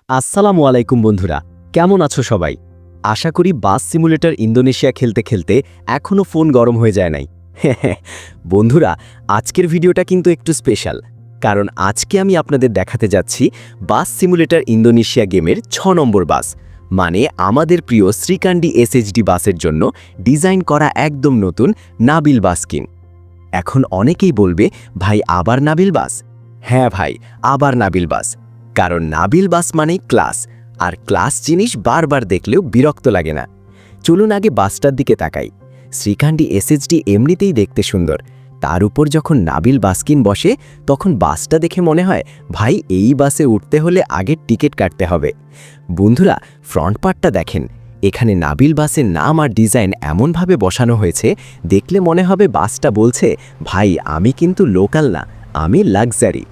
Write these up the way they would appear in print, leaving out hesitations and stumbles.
আসসালামু আলাইকুম বন্ধুরা, কেমন আছো সবাই? আশা করি বাস সিমুলেটর ইন্দোনেশিয়া খেলতে খেলতে এখনও ফোন গরম হয়ে যায় নাই। বন্ধুরা, আজকের ভিডিওটা কিন্তু একটু স্পেশাল, কারণ আজকে আমি আপনাদের দেখাতে যাচ্ছি বাস সিমুলেটর ইন্দোনেশিয়া গেমের ৬ নম্বর বাস, মানে আমাদের প্রিয় শ্রীকান্ডি এসএইচডি বাসের জন্য ডিজাইন করা একদম নতুন নাবিল বাস স্কিন। এখন অনেকেই বলবে, ভাই আবার নাবিল বাস? হ্যাঁ ভাই, আবার নাবিল বাস। কারণ নাবিল বাস মানেই ক্লাস, আর ক্লাস জিনিস বারবার দেখলেও বিরক্ত লাগে না। চলুন আগে বাসটার দিকে তাকাই। শ্রীকান্ডি এসএইচডি এমনিতেই দেখতে সুন্দর, তার উপর যখন নাবিল বাসকিন বসে তখন বাসটা দেখে মনে হয় ভাই এই বাসে উঠতে হলে আগে টিকিট কাটতে হবে। বন্ধুরা, ফ্রন্ট পার্টটা দেখেন, এখানে নাবিল বাসের নাম আর ডিজাইন এমনভাবে বসানো হয়েছে, দেখলে মনে হবে বাসটা বলছে ভাই আমি কিন্তু লোকাল না, আমি লাক্সারি।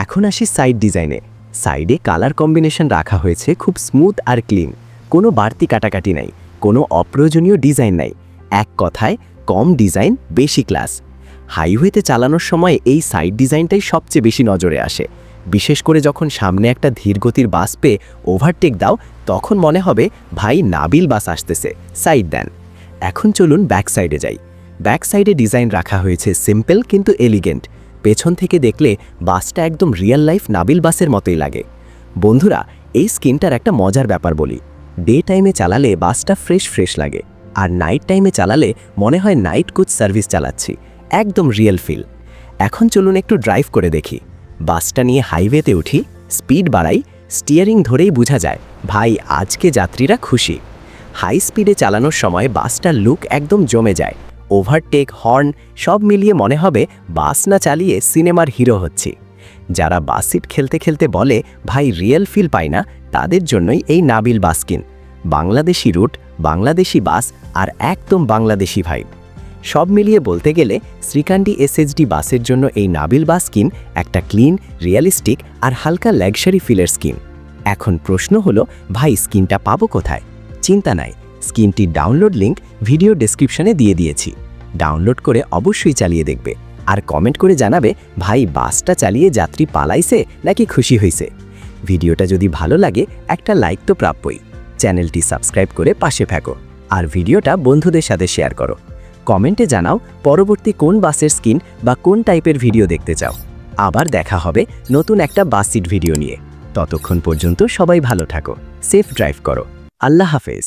এখন আসি সাইড ডিজাইনে। সাইডে কালার কম্বিনেশন রাখা হয়েছে খুব স্মুথ আর ক্লিন, কোনো বাড়তি কাটাকাটি নাই, কোনো অপ্রয়োজনীয় ডিজাইন নাই। এক কথায় কম ডিজাইন বেশি ক্লাস। হাইওয়েতে চালানোর সময় এই সাইড ডিজাইনটাই সবচেয়ে বেশি নজরে আসে, বিশেষ করে যখন সামনে একটা ধীরগতির বাস পেয়ে ওভারটেক দাও, তখন মনে হবে ভাই নাবিল বাস আসতেছে, সাইড দেন। এখন চলুন ব্যাক সাইডে যাই। ব্যাক সাইডে ডিজাইন রাখা হয়েছে সিম্পল কিন্তু এলিগেন্ট। পেছন থেকে দেখলে বাসটা একদম রিয়েল লাইফ নাবিল বাসের মতোই লাগে। বন্ধুরা, এই স্কিনটার একটা মজার ব্যাপার বলি। ডে টাইমে চালালে বাসটা ফ্রেশ লাগে, আর নাইট টাইমে চালালে মনে হয় নাইট কোচ সার্ভিস চালাচ্ছি, একদম রিয়েল ফিল। এখন চলুন একটু ড্রাইভ করে দেখি। বাসটা নিয়ে হাইওয়েতে উঠি, স্পিড বাড়াই, স্টিয়ারিং ধরেই বোঝা যায় ভাই আজকে যাত্রীরা খুশি। হাই স্পিডে চালানোর সময় বাসটার লুক একদম জমে যায়। ওভারটেক, হর্ন সব মিলিয়ে মনে হবে বাস না চালিয়ে সিনেমার হিরো হচ্ছি। যারা বাস সিট খেলতে খেলতে বলে ভাই রিয়েল ফিল পায় না, তাদের জন্যই এই নাবিল বাস স্কিন। বাংলাদেশি রুট, বাংলাদেশি বাস, আর একদম বাংলাদেশি ভাইব। সব মিলিয়ে বলতে গেলে শ্রীকান্ডি এসএইচডি বাসের জন্য এই নাবিল বাস স্কিন একটা ক্লিন, রিয়েলিস্টিক আর হালকা লাক্সারি ফিলের স্কিন। এখন প্রশ্ন হলো, ভাই স্কিনটা পাবো কোথায়? চিন্তা নাই, স্কিনটির ডাউনলোড লিঙ্ক ভিডিও ডেসক্রিপশনে দিয়ে দিয়েছি। ডাউনলোড করে অবশ্যই চালিয়ে দেখবে, আর কমেন্ট করে জানাবে ভাই বাসটা চালিয়ে যাত্রী পালাইছে নাকি খুশি হয়েছে। ভিডিওটা যদি ভালো লাগে একটা লাইক তো প্রাপ্যই। চ্যানেলটি সাবস্ক্রাইব করে পাশে থাকো, আর ভিডিওটা বন্ধুদের সাথে শেয়ার করো। কমেন্টে জানাও পরবর্তী কোন বাসের স্কিন বা কোন টাইপের ভিডিও দেখতে চাও। আবার দেখা হবে নতুন একটা বাস সিট ভিডিও নিয়ে। ততক্ষণ পর্যন্ত সবাই ভালো থাকো, সেফ ড্রাইভ করো। আল্লাহ হাফেজ।